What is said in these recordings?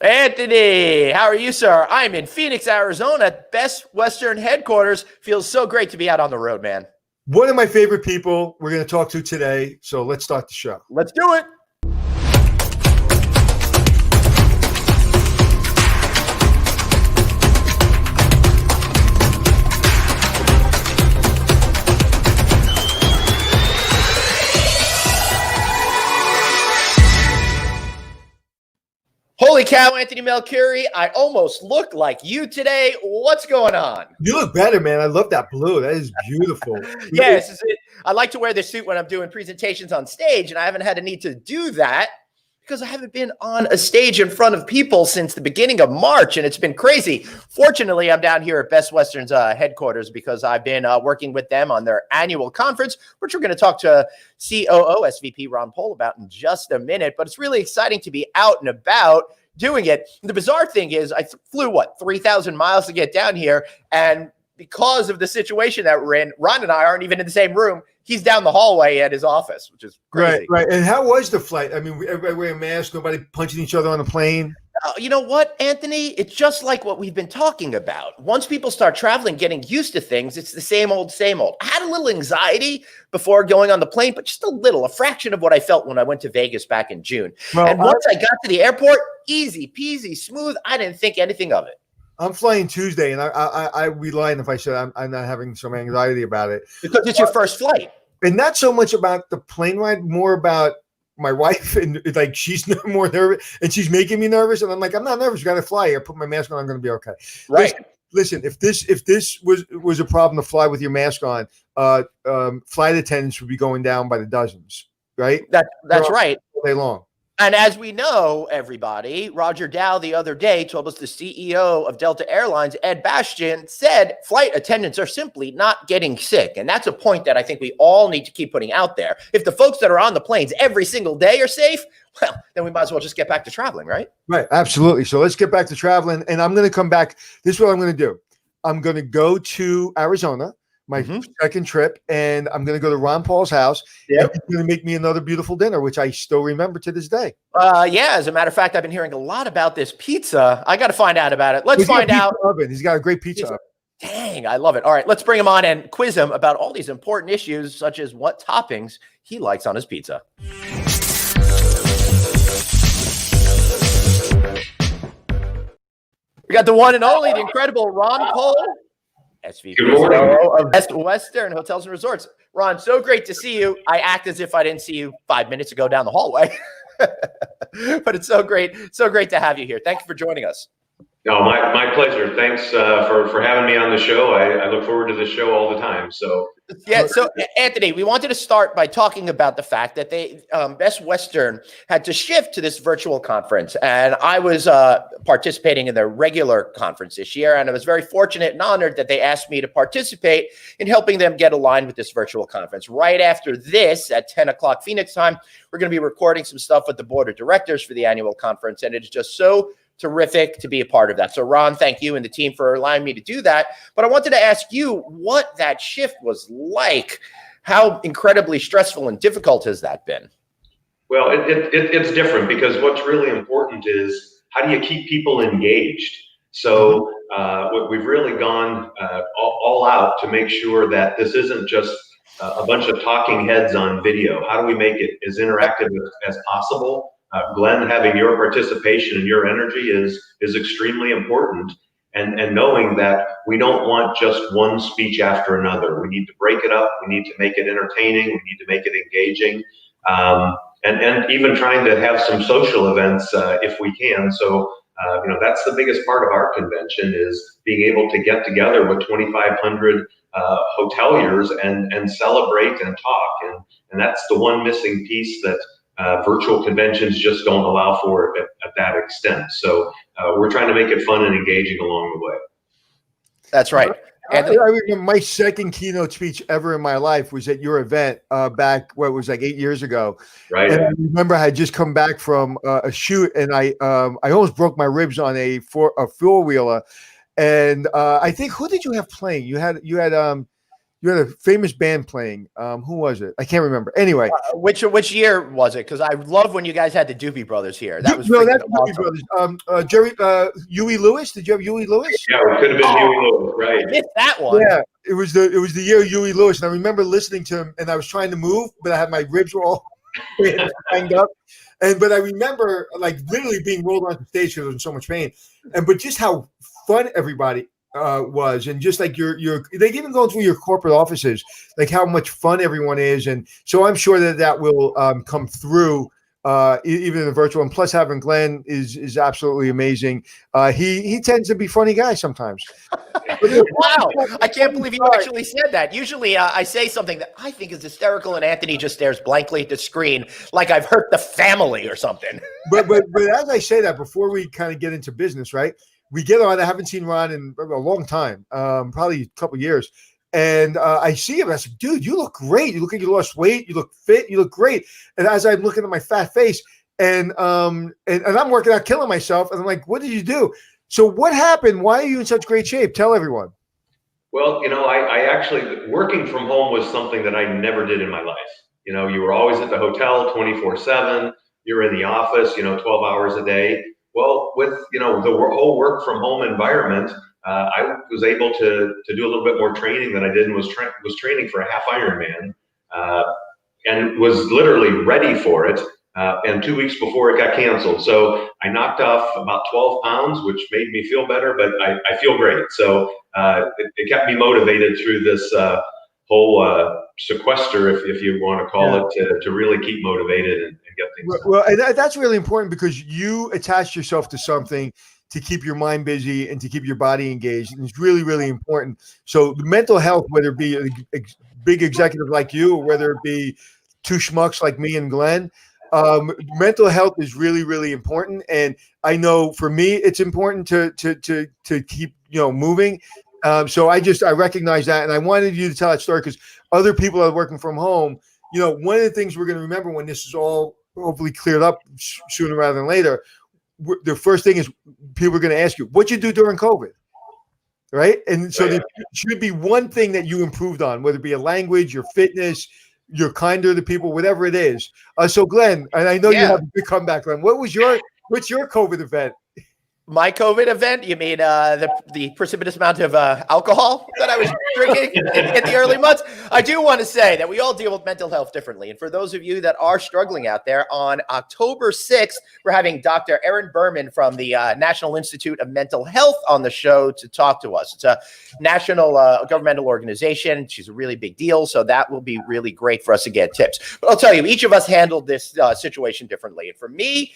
Anthony, how are you, sir? I'm in Phoenix, Arizona at Best Western headquarters. Feels so great to be out on the road, man. One of my favorite people we're going to talk to today. So let's start the show. Let's do it. Holy cow, Anthony Melchiori, I almost look like you today. What's going on? You look better, man. I love that blue. That is beautiful. Yes, I like to wear this suit when I'm doing presentations on stage, and I haven't had a need to do that because I haven't been on a stage in front of people since the beginning of March, and it's been crazy. Fortunately, I'm down here at Best Western's headquarters because I've been working with them on their annual conference, which we're going to talk to COO SVP Pohl about in just a minute. But it's really exciting to be out and about doing it. The bizarre thing is I flew, 3,000 miles to get down here, and because of the situation that we're in, Ron and I aren't even in the same room. He's down the hallway at his office, which is crazy. Right. And how was the flight? I mean, everybody wearing masks, nobody punching each other on the plane. You know what, Anthony? It's just like what we've been talking about. Once people start traveling, getting used to things, it's the same old, same old. I had a little anxiety before going on the plane, but just a fraction of what I felt when I went to Vegas back in June. Well, and once I got to the airport, easy peasy, smooth. I didn't think anything of it. I'm flying Tuesday, and I be lying if I said I'm not having some anxiety about it. Because it's your first flight. And not so much about the plane ride, more about my wife, and like she's more nervous, and she's making me nervous, and I'm like, I'm not nervous. You got to fly. I put my mask on. I'm going to be okay. Right. Listen, if this was a problem to fly with your mask on, flight attendants would be going down by the dozens. Right. That's right. All day long. And as we know, everybody, Roger Dow the other day told us the CEO of Delta Airlines, Ed Bastian, said flight attendants are simply not getting sick. And that's a point that I think we all need to keep putting out there. If the folks that are on the planes every single day are safe, well, then we might as well just get back to traveling, right? Right. Absolutely. So let's get back to traveling. And I'm going to come back. This is what I'm going to do. I'm going to go to Arizona, my second trip, and I'm going to go to Ron Paul's house. Yep. He's going to make me another beautiful dinner, which I still remember to this day. Yeah, as a matter of fact, I've been hearing a lot about this pizza. I got to find out about it. Let's find out. He's got a great pizza oven. Dang, I love it. All right, let's bring him on and quiz him about all these important issues, such as what toppings he likes on his pizza. We got the one and only, the incredible Ron Pohl, SVP COO of Best Western Hotels and Resorts. Ron, so great to see you. I act as if I didn't see you 5 minutes ago down the hallway, but it's so great to have you here. Thank you for joining us. No, my pleasure. Thanks for having me on the show. I look forward to the show all the time. So yeah. So Anthony, we wanted to start by talking about the fact that they Best Western had to shift to this virtual conference, and I was participating in their regular conference this year, and I was very fortunate and honored that they asked me to participate in helping them get aligned with this virtual conference. Right after this, at 10 o'clock Phoenix time, we're going to be recording some stuff with the board of directors for the annual conference, and it's just so terrific to be a part of that. So Ron, thank you and the team for allowing me to do that. But I wanted to ask you what that shift was like. How incredibly stressful and difficult has that been? Well, it's different because what's really important is how do you keep people engaged? So we've really gone all out to make sure that this isn't just a bunch of talking heads on video. How do we make it as interactive as possible? Glenn, having your participation and your energy is extremely important, and knowing that we don't want just one speech after another. We need to break it up. We need to make it entertaining. We need to make it engaging, and even trying to have some social events if we can. So that's the biggest part of our convention is being able to get together with 2,500 hoteliers and celebrate and talk, and that's the one missing piece that virtual conventions just don't allow for it at that extent. So we're trying to make it fun and engaging along the way. That's right. I remember my second keynote speech ever in my life was at your event back, what was like 8 years ago. Right. And I remember I had just come back from a shoot, and I almost broke my ribs on a four-wheeler. And I think, who did you have playing? You had You had a famous band playing. Who was it? I can't remember. Anyway, Which year was it? Because I love when you guys had the Doobie Brothers here. That was no, freaking that's awesome. Brothers. Jerry, Huey Lewis. Did you have Huey Lewis? Yeah, it could have been Huey Lewis, right? I missed that one. Yeah, it was the year Huey Lewis, and I remember listening to him, and I was trying to move, but I had my ribs were all hanged up, but I remember like literally being rolled onto stage because I was in so much pain, but just how fun everybody was, and just like your they even going through your corporate offices, like how much fun everyone is, and so I'm sure that will come through. Even in the virtual, and plus having Glenn is absolutely amazing. He tends to be a funny guy sometimes. Wow, I can't believe you actually said that. Usually I say something that I think is hysterical, and Anthony just stares blankly at the screen like I've hurt the family or something. But as I say that, before we kind of get into business, right? We get on. I haven't seen Ron in a long time, probably a couple of years. And I see him. I said, dude, you look great. You look like you lost weight. You look fit. You look great. And as I'm looking at my fat face, and I'm working out, killing myself, and I'm like, what did you do? So what happened? Why are you in such great shape? Tell everyone. Well, I actually, working from home was something that I never did in my life. You were always at the hotel 24/7. You're in the office, 12 hours a day. Well, with, the whole work from home environment, I was able to do a little bit more training than I did, and was training for a half Ironman, and was literally ready for it. And 2 weeks before it got canceled. So I knocked off about 12 pounds, which made me feel better, but I feel great. So it kept me motivated through this whole sequester, if you want to call it, to really keep motivated and get things done. Well, and that's really important because you attach yourself to something to keep your mind busy and to keep your body engaged. And it's really, really important. So the mental health, whether it be a big executive like you, or whether it be two schmucks like me and Glenn, mental health is really, really important. And I know for me, it's important to keep, moving. So I recognize that. And I wanted you to tell that story because other people are working from home. One of the things we're going to remember when this is all hopefully cleared up sooner rather than later, the first thing is people are going to ask you, what'd you do during COVID? Right. And so there should be one thing that you improved on, whether it be a language, your fitness, you're kinder to people, whatever it is. So Glenn, and I know you have a big comeback, Glenn. What's your COVID event? My COVID event? You mean the precipitous amount of alcohol that I was drinking in the early months? I do want to say that we all deal with mental health differently. And for those of you that are struggling out there, on October 6th, we're having Dr. Erin Berman from the National Institute of Mental Health on the show to talk to us. It's a national governmental organization. She's a really big deal. So that will be really great for us to get tips. But I'll tell you, each of us handled this situation differently. And for me,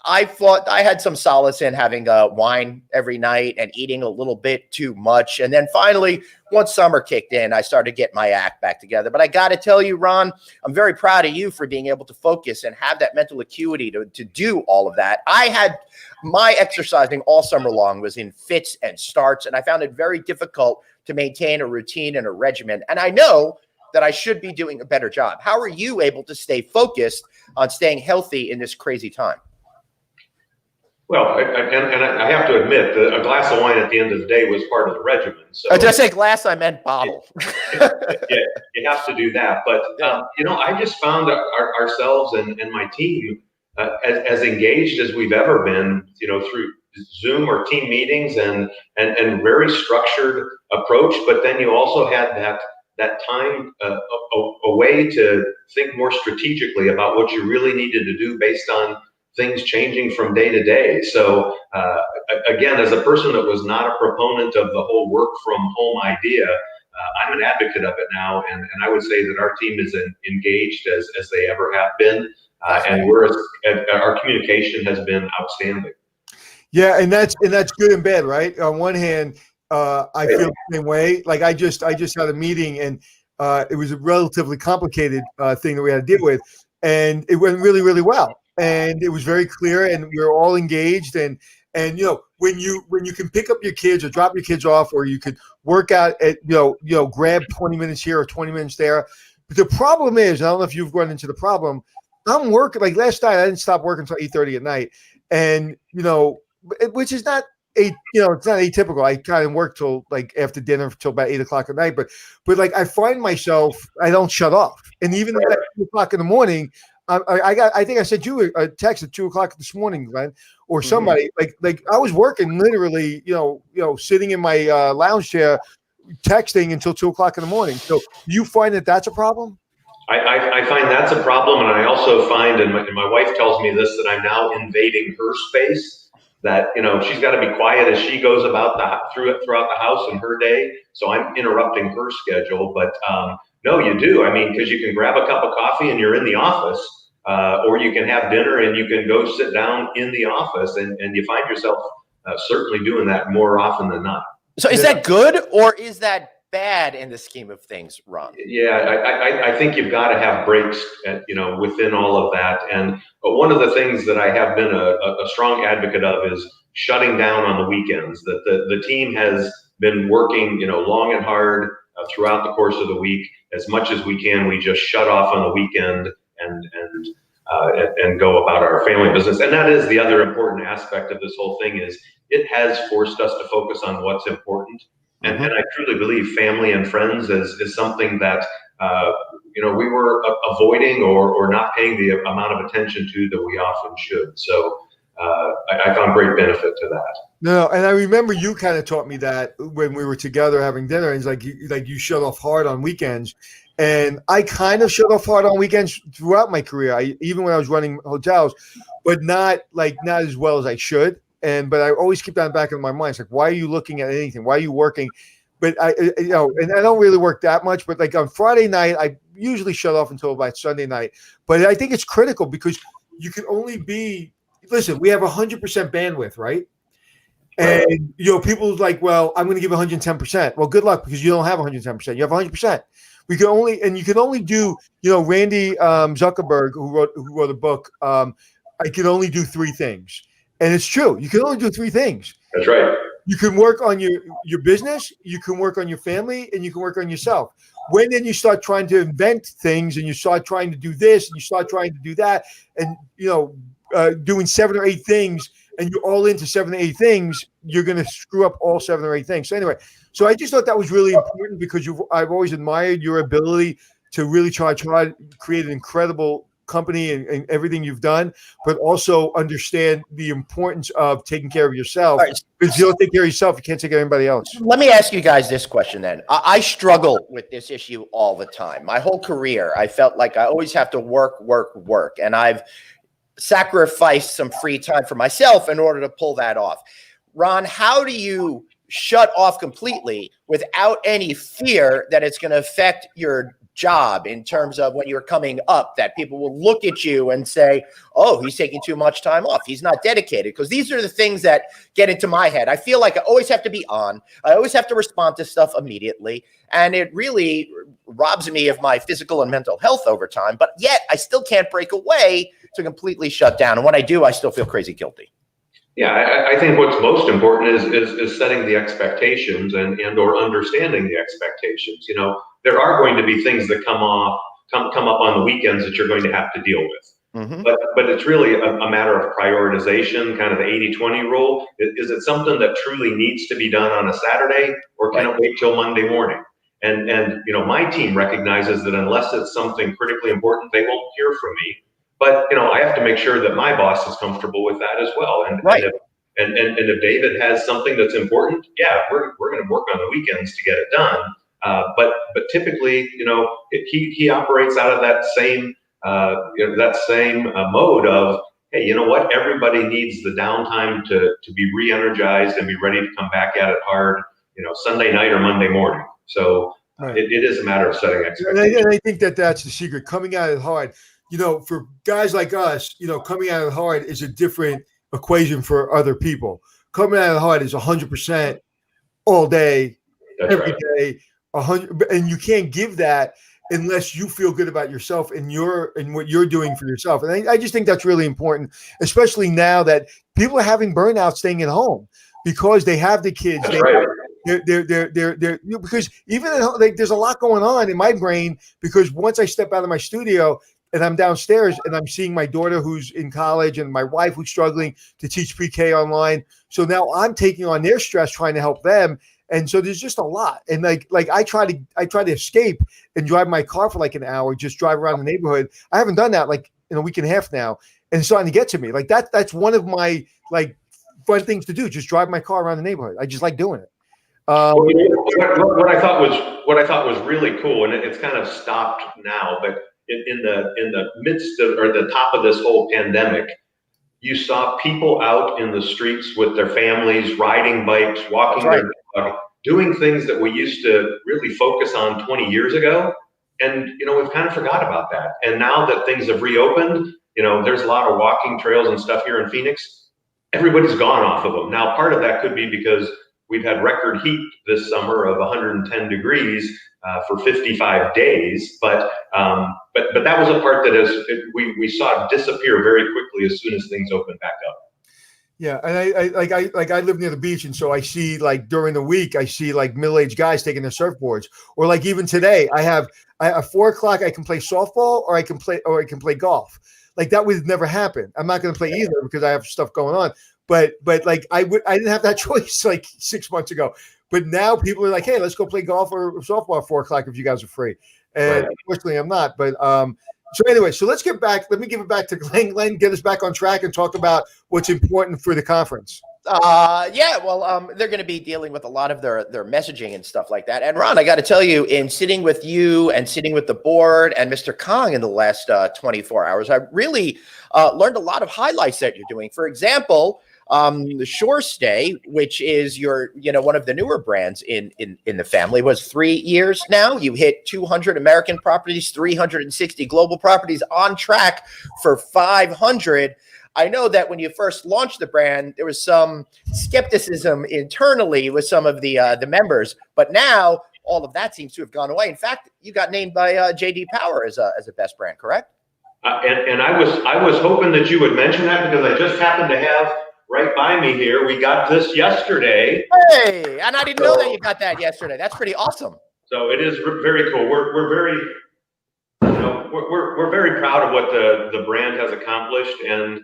I thought I had some solace in having wine every night and eating a little bit too much. And then finally, once summer kicked in, I started to get my act back together. But I got to tell you, Ron, I'm very proud of you for being able to focus and have that mental acuity to do all of that. I had my exercising all summer long was in fits and starts, and I found it very difficult to maintain a routine and a regimen. And I know that I should be doing a better job. How are you able to stay focused on staying healthy in this crazy time? Well, I have to admit that a glass of wine at the end of the day was part of the regimen. So did I say glass? I meant bottle. You have to do that. But, I just found ourselves and my team as engaged as we've ever been, through Zoom or team meetings and very structured approach. But then you also had that time away to think more strategically about what you really needed to do based on things changing from day to day. So again, as a person that was not a proponent of the whole work from home idea, I'm an advocate of it now. And I would say that our team is engaged as they ever have been. And our communication has been outstanding. Yeah. And that's good and bad, right? On one hand, I feel the same way. Like I just had a meeting and it was a relatively complicated thing that we had to deal with. And it went really, really well. And it was very clear, and we were all engaged. And when you can pick up your kids or drop your kids off, or you could work out at grab 20 minutes here or 20 minutes there. But the problem is, I don't know if you've run into the problem. I'm working like last night. I didn't stop working until 8:30 at night, and which is not it's not atypical. I kind of work till like after dinner till about 8 o'clock at night, but like I find myself, I don't shut off. And even at 2 o'clock in the morning, I think I sent you a text at 2 o'clock this morning, Glenn, or somebody like I was working literally, sitting in my lounge chair, texting until 2 o'clock in the morning. So you find that that's a problem? I find that's a problem, and I also find, and my wife tells me this, that I'm now invading her space. That she's got to be quiet as she goes about throughout the house in her day. So I'm interrupting her schedule. But no, you do. I mean, because you can grab a cup of coffee and you're in the office, or you can have dinner and you can go sit down in the office, and you find yourself certainly doing that more often than not. So is that good or is that bad in the scheme of things, Ron? Yeah, I think you've got to have breaks, within all of that. But one of the things that I have been a strong advocate of is shutting down on the weekends. That the team has been working, long and hard throughout the course of the week. As much as we can, we just shut off on the weekend and go about our family business. And that is the other important aspect of this whole thing, is it has forced us to focus on what's important. And I truly believe family and friends is something that we were avoiding or not paying the amount of attention to that we often should. So I found great benefit to that. No, and I remember you kind of taught me that when we were together having dinner. And it's like you shut off hard on weekends, and I kind of shut off hard on weekends throughout my career. Even when I was running hotels, but not as well as I should. But I always keep that in the back of my mind. It's like, why are you looking at anything? Why are you working? But and I don't really work that much. But like on Friday night, I usually shut off until about Sunday night. But I think it's critical because you can only listen, we have 100% bandwidth, right? And people like, well, I'm going to give 110%. Well, good luck, because you don't have 110%. You have 100%. You can only do, Randy Zuckerberg, who wrote a book. I can only do 3 things. And it's true. You can only do 3 things. That's right. You can work on your business, you can work on your family, and you can work on yourself. When then you start trying to invent things, and you start trying to do this, and you start trying to do that, and doing 7 or 8 things, and you're all into 7 or 8 things, you're going to screw up all 7 or 8 things. So anyway, so I just thought that was really important, because I've always admired your ability to really try to create an incredible company and everything you've done, but also understand the importance of taking care of yourself. Right. Because if you don't take care of yourself, you can't take care of anybody else. Let me ask you guys this question then. I struggle with this issue all the time. My whole career, I felt like I always have to work. And I've sacrificed some free time for myself in order to pull that off. Ron, how do you shut off completely without any fear that it's going to affect your job in terms of when you're coming up, that people will look at you and say, oh, he's taking too much time off, he's not dedicated? Because these are the things that get into my head. I feel like I always have to be on. I always have to respond to stuff immediately. And it really robs me of my physical and mental health over time. But yet I still can't break away to completely shut down. And when I do, I still feel crazy guilty. Yeah, I think what's most important is setting the expectations and or understanding the expectations. There are going to be things that come up on the weekends that you're going to have to deal with. But it's really a matter of prioritization, kind of the 80-20 rule. Is it something that truly needs to be done on a Saturday, or can it wait till Monday morning? And my team recognizes that unless it's something critically important, they won't hear from me. But I have to make sure that my boss is comfortable with that as well. And if David has something that's important, yeah, we're going to work on the weekends to get it done. But typically, he operates out of that same mode of, hey, you know what? Everybody needs the downtime to be re-energized and be ready to come back at it hard, Sunday night or Monday morning. So it is a matter of setting expectations. And I think that's the secret, coming at it hard. For guys like us, coming at it hard is a different equation for other people. Coming at it hard is 100% all day, every day, 100, and you can't give that unless you feel good about yourself and what you're doing for yourself. And I just think that's really important, especially now that people are having burnout staying at home because they have the kids. They're because even there's a lot going on in my brain, because once I step out of my studio and I'm downstairs and I'm seeing my daughter who's in college and my wife who's struggling to teach pre-K online. So now I'm taking on their stress trying to help them. And so there's just a lot. And like I try to escape and drive my car for like an hour, just drive around the neighborhood. I haven't done that like in a week and a half now. And it's starting to get to me. Like that's one of my like fun things to do. Just drive my car around the neighborhood. I just like doing it. What I thought was really cool, and it's kind of stopped now, but in the midst of, or the top of this whole pandemic, you saw people out in the streets with their families, riding bikes, walking their dog, doing things that we used to really focus on 20 years ago. And, we've kind of forgot about that. And now that things have reopened, there's a lot of walking trails and stuff here in Phoenix. Everybody's gone off of them. Now, part of that could be because we've had record heat this summer of 110 degrees for 55 days, but that was a part that we saw disappear very quickly as soon as things opened back up. Yeah, and I live near the beach, and so I see like during the week I see like middle-aged guys taking their surfboards, or like even today I have at 4 o'clock I can play softball or I can play golf. Like that would never happen. I'm not going to play either because I have stuff going on. But like I didn't have that choice like 6 months ago. But now people are like, hey, let's go play golf or softball at 4 o'clock if you guys are free. And unfortunately, I'm not. But so anyway, so let's get back. Let me give it back to Glenn. Glenn, get us back on track and talk about what's important for the conference. They're going to be dealing with a lot of their messaging and stuff like that. And Ron, I got to tell you, in sitting with you and sitting with the board and Mr. Kong in the last 24 hours, I really learned a lot of highlights that you're doing. For example, the Shore Stay, which is one of the newer brands in the family, was 3 years now. You hit 200 American properties, 360 global properties, on track for 500. I know that when you first launched the brand, there was some skepticism internally with some of the members, but now all of that seems to have gone away. In fact, you got named by J.D. Power as a best brand, correct? And I was hoping that you would mention that, because I just happened to have right by me here. We got this yesterday. Hey, and I didn't know that you got that yesterday. That's pretty awesome. So it is very cool. We're very, we're very proud of what the brand has accomplished, and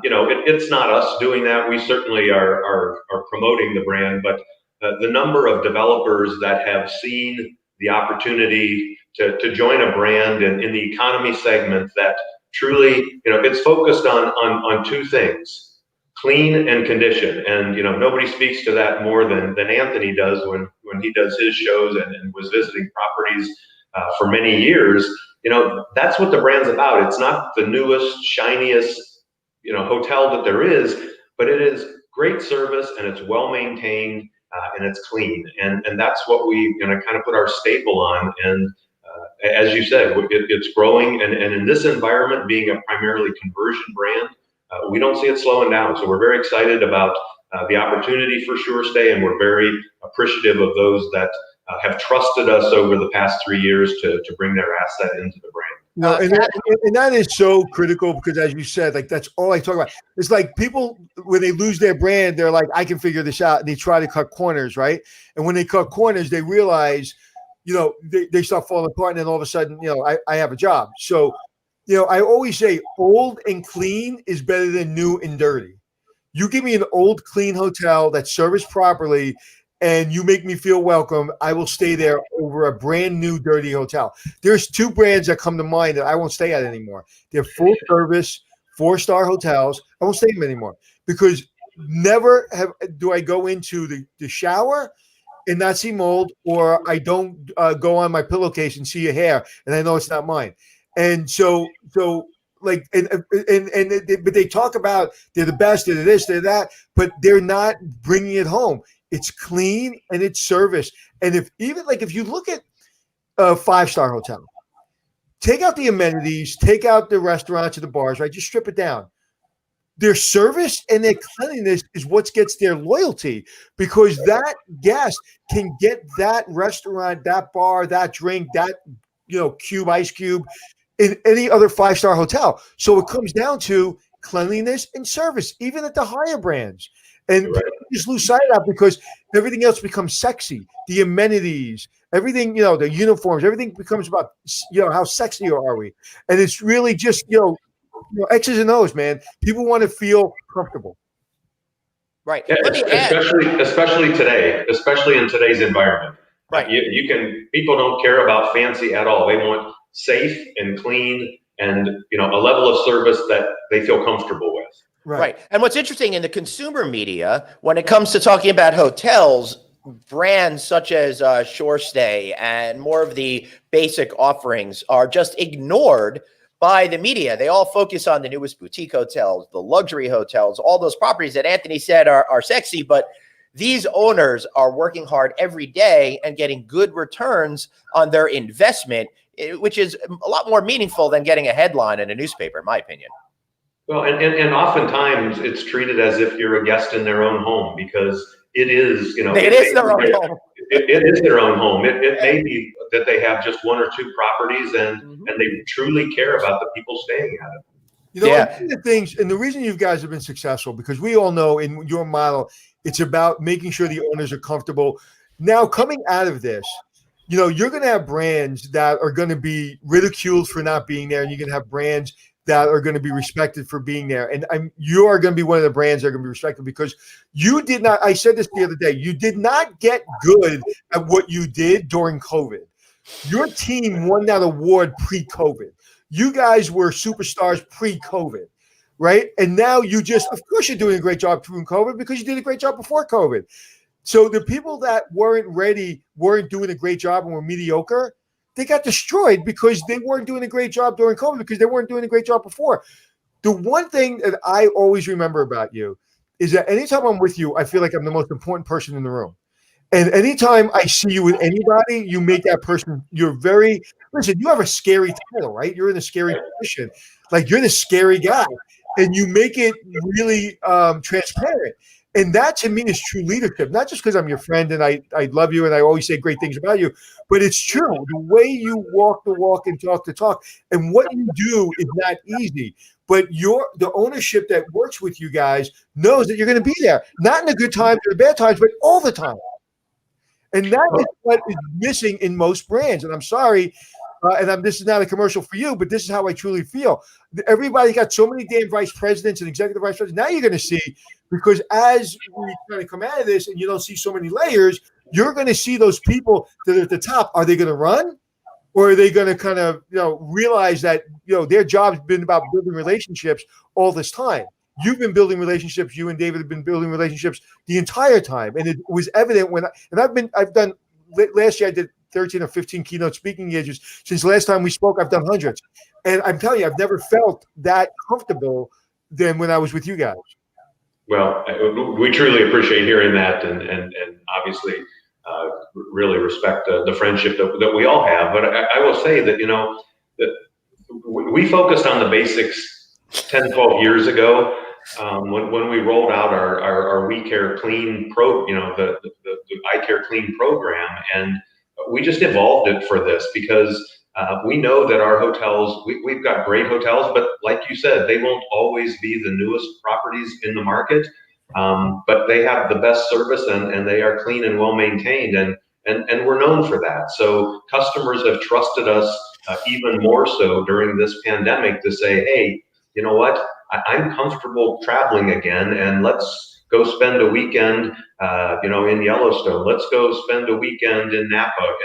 it's not us doing that. We certainly are promoting the brand, but the number of developers that have seen the opportunity to join a brand in the economy segment that truly, it's focused on two things: clean and condition. And nobody speaks to that more than Anthony does when he does his shows and was visiting properties for many years. That's what the brand's about. It's not the newest, shiniest hotel that there is, but it is great service, and it's well maintained, and it's clean, and that's what we kind of put our staple on. And as you said, it's growing, and in this environment, being a primarily conversion brand, we don't see it slowing down. So we're very excited about the opportunity for Sure Stay, and we're very appreciative of those that have trusted us over the past 3 years to bring their asset into the brand. No, and that is so critical, because as you said, like that's all I talk about. It's like people, when they lose their brand, they're like, I can figure this out. And they try to cut corners, right? And when they cut corners, they realize, they start falling apart, and then all of a sudden, I have a job. So, I always say old and clean is better than new and dirty. You give me an old, clean hotel that's serviced properly, and you make me feel welcome, I will stay there over a brand new dirty hotel. There's two brands that come to mind that I won't stay at anymore. They're full service, 4-star hotels. I won't stay them anymore, because never do I go into the shower and not see mold, or I don't go on my pillowcase and see a hair and I know it's not mine. And so like, but they talk about they're the best, they're this, they're that, but they're not bringing it home. It's clean and it's service. And if you look at a 5-star hotel, take out the amenities, take out the restaurants and the bars, right? Just strip it down. Their service and their cleanliness is what gets their loyalty, because that guest can get that restaurant, that bar, that drink, that ice cube in any other 5-star hotel. So it comes down to cleanliness and service, even at the higher brands. And people just lose sight of that because everything else becomes sexy. The amenities Everything, the uniforms, everything becomes about, how sexy are we? And it's really just, X's and O's, man. People want to feel comfortable. Right. Yeah, Let me add. especially today, especially in today's environment. Right. People don't care about fancy at all. They want safe and clean and, a level of service that they feel comfortable with. Right. And what's interesting in the consumer media, when it comes to talking about hotels, brands such as Shore Stay and more of the basic offerings are just ignored by the media. They all focus on the newest boutique hotels, the luxury hotels, all those properties that Anthony said are sexy, but these owners are working hard every day and getting good returns on their investment, which is a lot more meaningful than getting a headline in a newspaper, in my opinion. Well, and oftentimes it's treated as if you're a guest in their own home because it is, it is their own home. It is their own home. It may be that they have just one or two properties and they truly care about the people staying at it. One of the things, and the reason you guys have been successful, because we all know in your model, it's about making sure the owners are comfortable. Now, coming out of this, you're going to have brands that are going to be ridiculed for not being there, and you're going to have brands that are going to be respected for being there. And you are going to be one of the brands that are going to be respected because you did not, I said this the other day, you did not get good at what you did during COVID. Your team won that award pre-COVID. You guys were superstars pre-COVID, right? And now of course you're doing a great job during COVID because you did a great job before COVID. So the people that weren't ready, weren't doing a great job and were mediocre, they got destroyed because they weren't doing a great job during COVID because they weren't doing a great job before. The one thing that I always remember about you is that anytime I'm with you, I feel like I'm the most important person in the room. And anytime I see you with anybody, you make that person, listen, you have a scary title, right? You're in a scary position. Like you're the scary guy and you make it really transparent. And that to me is true leadership, not just because I'm your friend and I love you and I always say great things about you, but it's true. The way you walk the walk and talk the talk and what you do is not easy. But the ownership that works with you guys knows that you're going to be there, not in the good times or the bad times, but all the time. And that is what is missing in most brands. And I'm sorry, this is not a commercial for you, but this is how I truly feel. Everybody got so many damn vice presidents and executive vice presidents. Now you're going to see, because as we kind of come out of this and you don't see so many layers, you're going to see those people that are at the top. Are they going to run? Or are they going to kind of, realize that, their job's been about building relationships all this time? You've been building relationships. You and David have been building relationships the entire time. And it was evident last year I did 13 or 15 keynote speaking engagements. Since last time we spoke, I've done hundreds. And I'm telling you, I've never felt that comfortable than when I was with you guys. Well, we truly appreciate hearing that and obviously really respect the friendship that we all have. But I will say that, that we focused on the basics 10, 12 years ago when we rolled out our We Care Clean the I Care Clean program. And we just evolved it for this because we know that our hotels, we've got great hotels, but like you said, they won't always be the newest properties in the market, but they have the best service and they are clean and well maintained, and we're known for that. So customers have trusted us even more so during this pandemic to say, hey, you know what, I'm comfortable traveling again, and let's go spend a weekend, in Yellowstone. Let's go spend a weekend in Napa,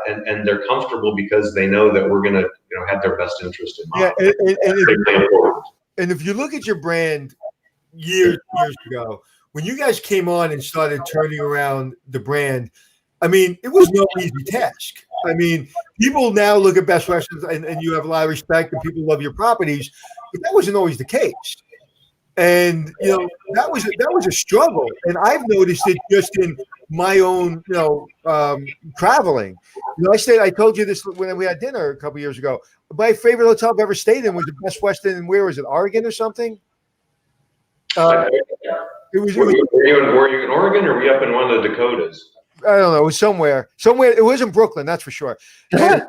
and they're comfortable because they know that we're going to, have their best interest in mind. Yeah, and if you look at your brand years ago, when you guys came on and started turning around the brand, I mean, it was no easy task. I mean, people now look at Best Western and you have a lot of respect and people love your properties, but that wasn't always the case. And that was a struggle, and I've noticed it just in my own traveling. I told you this when we had dinner a couple years ago. My favorite hotel I've ever stayed in was the Best Western. Where was it? Oregon or something? Were you in Oregon, or were you up in one of the Dakotas? I don't know. It was somewhere. It wasn't Brooklyn, that's for sure. And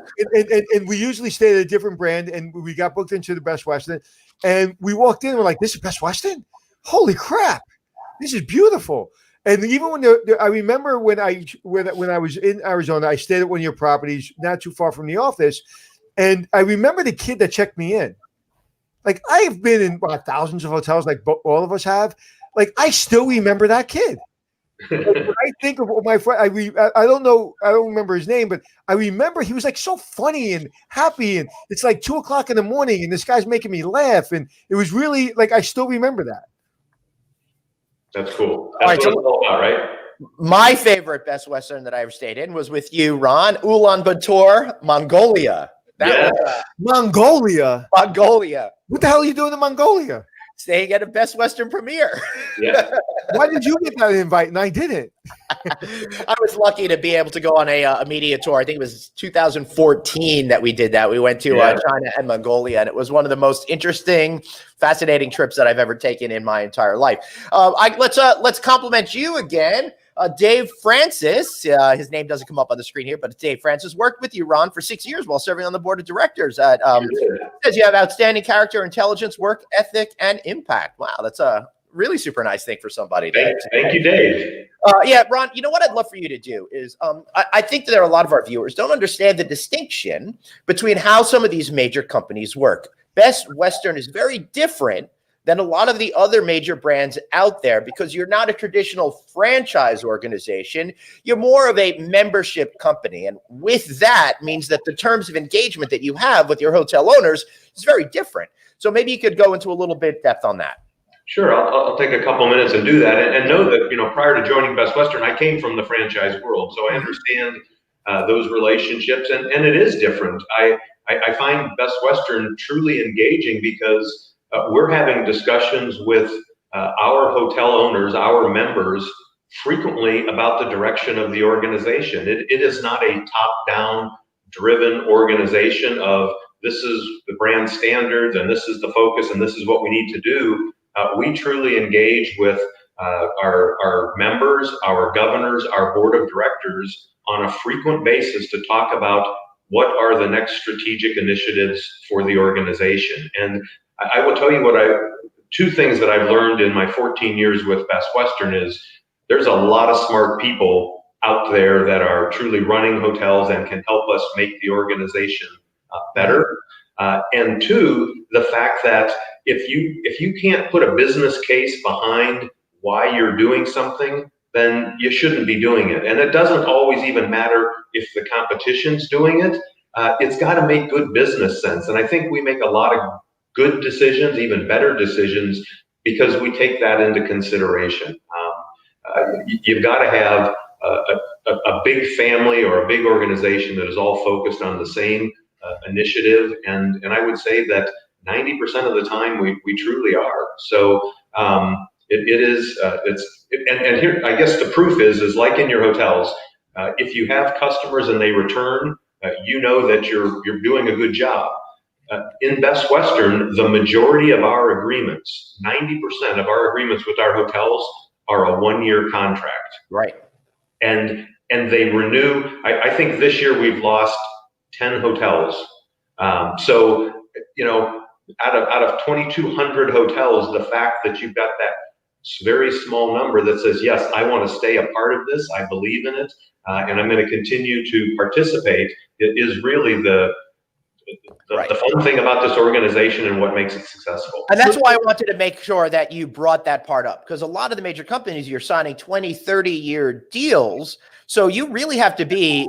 we usually stay at a different brand, and we got booked into the Best Western. And we walked in, and we're like, this is Best Western? Holy crap. This is beautiful. And even when I remember when I was in Arizona, I stayed at one of your properties, not too far from the office, and I remember the kid that checked me in. Like I've been in thousands of hotels, like all of us have. Like I still remember that kid. Like, when I think of my friend, I don't know, I don't remember his name, but I remember he was like so funny and happy, and it's like 2:00 in the morning, and this guy's making me laugh, and it was really like I still remember that. That's cool. That's what it's all about, right? My favorite Best Western that I ever stayed in was with you, Ron. Ulaanbaatar, Mongolia. Mongolia. Mongolia. What the hell are you doing in Mongolia? Staying at a Best Western premiere. Yeah. Why did you get that invite and I didn't? I was lucky to be able to go on a media tour. I think it was 2014 that we did that. We went to China and Mongolia, and it was one of the most interesting, fascinating trips that I've ever taken in my entire life. Let's compliment you again. Dave Francis, his name doesn't come up on the screen here, but Dave Francis worked with you, Ron, for 6 years while serving on the board of directors. Says you have outstanding character, intelligence, work ethic, and impact. Wow, that's a really super nice thing for somebody. Thank you, Dave. Yeah, Ron, you know what I'd love for you to do is I think that there are a lot of our viewers don't understand the distinction between how some of these major companies work. Best Western is very different than a lot of the other major brands out there because you're not a traditional franchise organization. You're more of a membership company. And with that means that the terms of engagement that you have with your hotel owners is very different. So maybe you could go into a little bit depth on that. Sure, I'll take a couple minutes and do that, and know that prior to joining Best Western, I came from the franchise world, so I understand those relationships, and it is different. I find Best Western truly engaging because we're having discussions with our hotel owners, our members, frequently about the direction of the organization. It is not a top-down driven organization of this is the brand standards and this is the focus and this is what we need to do. We truly engage with our members, our governors, our board of directors on a frequent basis to talk about what are the next strategic initiatives for the organization. And I will tell you two things that I've learned in my 14 years with Best Western is there's a lot of smart people out there that are truly running hotels and can help us make the organization better. And two, the fact that if you can't put a business case behind why you're doing something, then you shouldn't be doing it. And it doesn't always even matter if the competition's doing it. It's got to make good business sense. And I think we make a lot of good decisions, even better decisions, because we take that into consideration. You've got to have a big family or a big organization that is all focused on the same initiative, and I would say that 90% of the time we truly are. So it is and here I guess the proof is like in your hotels, if you have customers and they return, you know that you're doing a good job. In Best Western, the majority of our agreements, 90% of our agreements with our hotels are a 1-year contract. Right. And they renew. I think this year we've lost 10 hotels. So, out of 2,200 hotels, the fact that you've got that very small number that says, yes, I want to stay a part of this, I believe in it, and I'm going to continue to participate, it is really the fun thing about this organization and what makes it successful. And that's why I wanted to make sure that you brought that part up, because a lot of the major companies, you're signing 20, 30-year deals. So you really have to be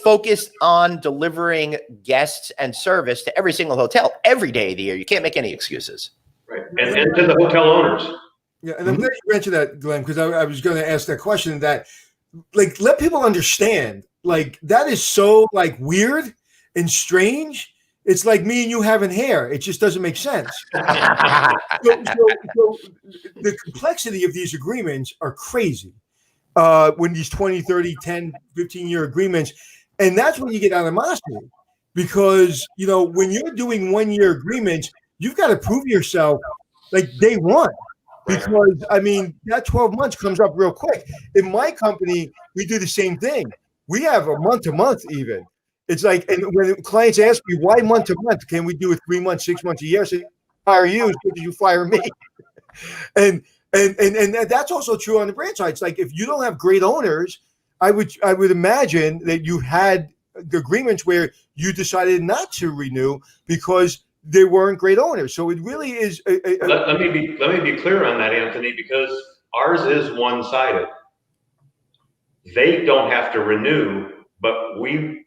focused on delivering guests and service to every single hotel every day of the year. You can't make any excuses. Right. And to the hotel owners. Yeah, and I'm glad you mentioned that, Glenn, because I was going to ask that question, that let people understand, that is so weird and strange. It's like me and you having hair. It just doesn't make sense. So the complexity of these agreements are crazy. When these 20, 30, 10, 15-year agreements, and that's when you get animosity, because, when you're doing 1-year agreements, you've got to prove yourself day one, because, that 12 months comes up real quick. In my company, we do the same thing. We have a month to month even. It's and when clients ask me, why month to month? Can we do it 3 months, 6 months, a year? I say, fire you, so did you fire me? And And that's also true on the brand side. It's like if you don't have great owners, I would imagine that you had agreements where you decided not to renew because they weren't great owners. So it really is. Let me be clear on that, Anthony, because ours is one-sided. They don't have to renew, but we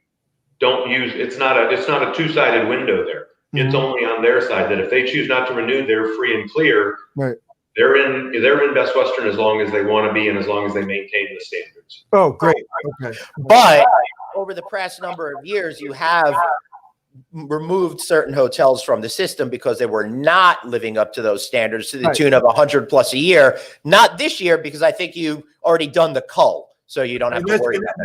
don't use. It's not a two-sided window there. It's only on their side that if they choose not to renew, they're free and clear. Right. They're in Best Western as long as they want to be and as long as they maintain the standards. Oh, great. Okay. But over the past number of years, you have removed certain hotels from the system because they were not living up to those standards to the tune of 100 plus a year. Not this year, because I think you already done the cull, so you don't have to worry about that.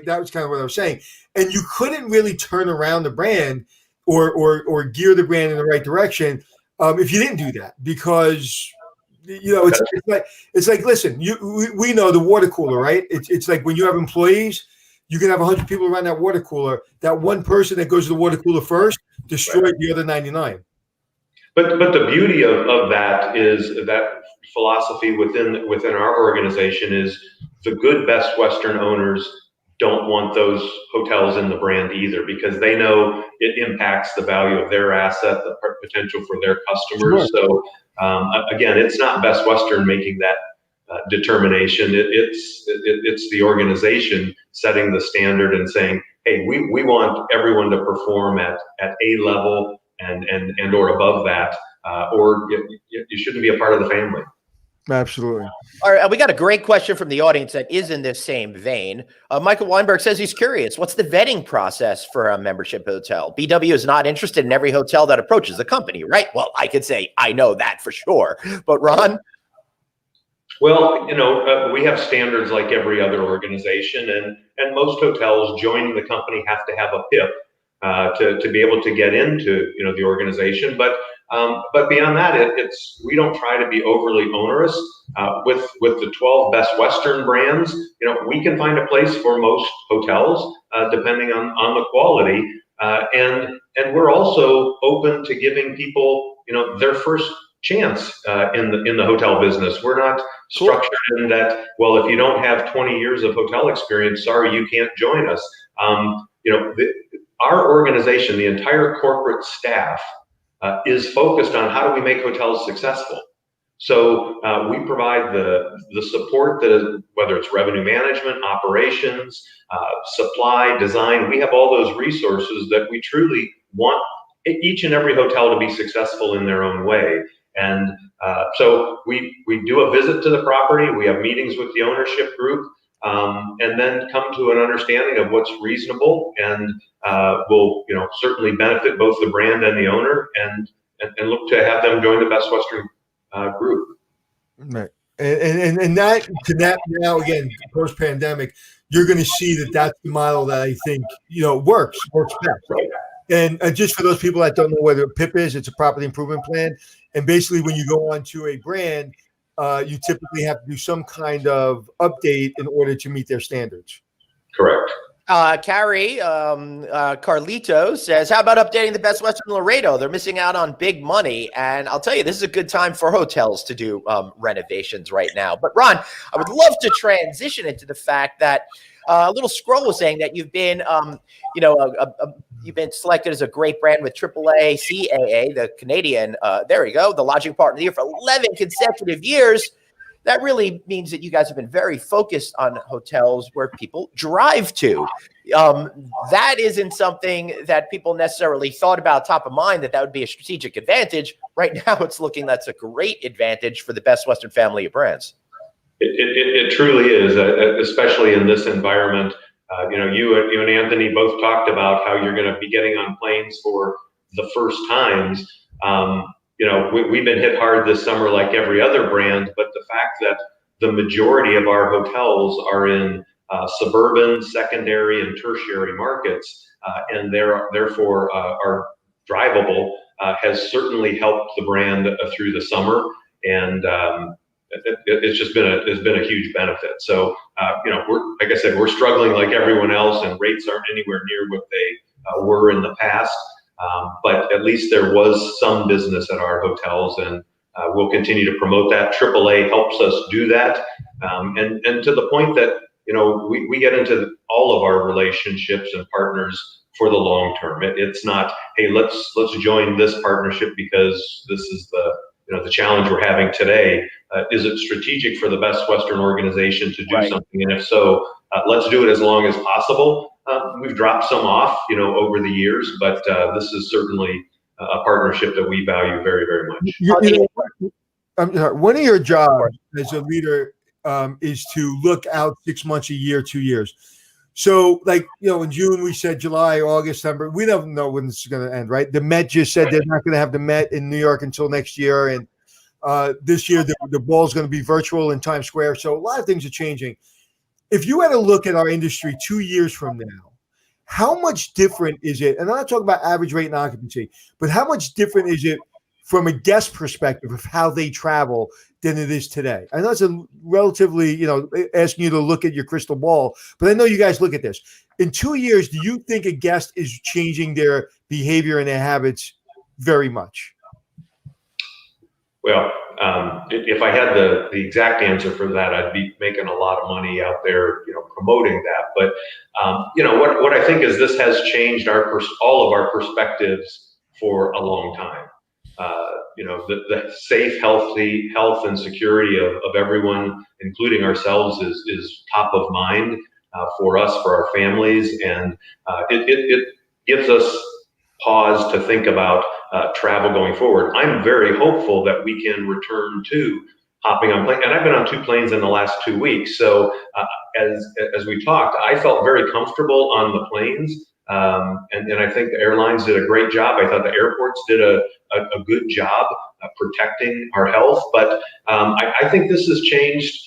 That was kind of what I was saying. And you couldn't really turn around the brand or gear the brand in the right direction if you didn't do that, because it's like listen, we know the water cooler, right? It's like when you have employees, you can have 100 people around that water cooler. That one person that goes to the water cooler first destroys the other 99. But the beauty of that is that philosophy within our organization is the good Best Western owners don't want those hotels in the brand either, because they know it impacts the value of their asset, the potential for their customers. Sure. So again, it's not Best Western making that determination. It's the organization setting the standard and saying, hey, we want everyone to perform at A level and or above that, or you shouldn't be a part of the family. Absolutely. All right, we got a great question from the audience that is in this same vein. Michael Weinberg says he's curious. What's the vetting process for a membership hotel? BW is not interested in every hotel that approaches the company, right? Well, I could say I know that for sure. But Ron? Well, we have standards like every other organization, and most hotels joining the company have to have a PIP to be able to get into the organization. But beyond that, we don't try to be overly onerous. With the 12 Best Western brands, we can find a place for most hotels depending on the quality, and we're also open to giving people their first chance in the hotel business. We're not structured in that, well, if you don't have 20 years of hotel experience, sorry, you can't join us. Our organization, the entire corporate staff, is focused on how do we make hotels successful. So we provide the support that, whether it's revenue management, operations, supply, design, we have all those resources that we truly want each and every hotel to be successful in their own way. And so we do a visit to the property, we have meetings with the ownership group, and then come to an understanding of what's reasonable and will certainly benefit both the brand and the owner, and look to have them join the Best Western group. Right. And that now again, post pandemic, you're going to see that that's the model that I think works best. Right. And just for those people that don't know what a PIP is, it's a property improvement plan. And basically, when you go onto a brand, you typically have to do some kind of update in order to meet their standards. Correct. Carrie, Carlito says, how about updating the Best Western Laredo? They're missing out on big money. And I'll tell you, this is a good time for hotels to do renovations right now. But Ron, I would love to transition into the fact that a little scroll was saying that you've been, you've been selected as a great brand with AAA CAA, the Canadian, there you go, the Lodging Partner of the Year for 11 consecutive years. That really means that you guys have been very focused on hotels where people drive to. That isn't something that people necessarily thought about top of mind, that would be a strategic advantage. Right now, it's looking that's a great advantage for the Best Western family of brands. It truly is, especially in this environment. You and Anthony both talked about how you're going to be getting on planes for the first times. We've been hit hard this summer like every other brand, but the fact that the majority of our hotels are in suburban, secondary, and tertiary markets, and therefore are drivable, has certainly helped the brand through the summer, and it's been a huge benefit. So like I said, we're struggling like everyone else, and rates aren't anywhere near what they were in the past. But at least there was some business at our hotels, and we'll continue to promote that. AAA helps us do that, and to the point that we get into all of our relationships and partners for the long term. It's not, hey, let's join this partnership because this is the challenge we're having today. Is it strategic for the Best Western organization to do something? And if so, let's do it as long as possible. We've dropped some off, over the years, but this is certainly a partnership that we value very, very much. One of your jobs as a leader is to look out 6 months, a year, 2 years. So, in June, we said July, August, September. We don't know when this is going to end, right? The Met just said they're not going to have the Met in New York until next year. And this year, the ball is going to be virtual in Times Square. So a lot of things are changing. If you had to look at our industry 2 years from now, how much different is it? And I'm not talking about average rate and occupancy, but how much different is it from a guest perspective of how they travel than it is today? I know it's a relatively, asking you to look at your crystal ball, but I know you guys look at this. In 2 years, do you think a guest is changing their behavior and their habits very much? Well, if I had the exact answer for that, I'd be making a lot of money out there, promoting that. But what I think is this has changed all of our perspectives for a long time. The safe, healthy health and security of everyone, including ourselves, is top of mind for us, for our families, and it gives us pause to think about travel going forward. I'm very hopeful that we can return to hopping on planes, and I've been on 2 planes in the last 2 weeks. So as we talked, I felt very comfortable on the planes, and I think the airlines did a great job. I thought the airports did a good job protecting our health. But I think this has changed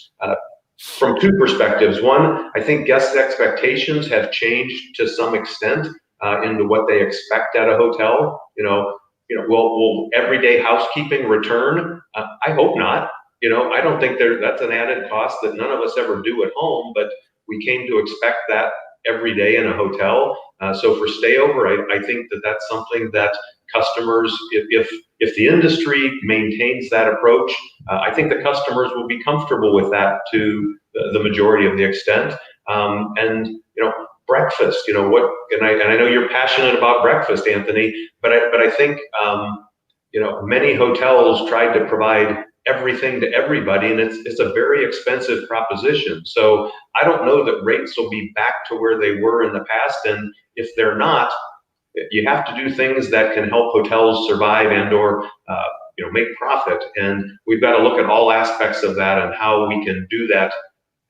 from 2 perspectives. One, I think guest expectations have changed to some extent into what they expect at a hotel. Will everyday housekeeping return? I hope not. I don't think that's an added cost that none of us ever do at home, but we came to expect that every day in a hotel. So for stayover, I think that's something that customers, if the industry maintains that approach, I think the customers will be comfortable with that to the majority of the extent. And breakfast, and I know you're passionate about breakfast, Anthony, but I think many hotels tried to provide everything to everybody, and it's a very expensive proposition. So I don't know that rates will be back to where they were in the past, and if they're not, you have to do things that can help hotels survive and/or make profit. And we've got to look at all aspects of that and how we can do that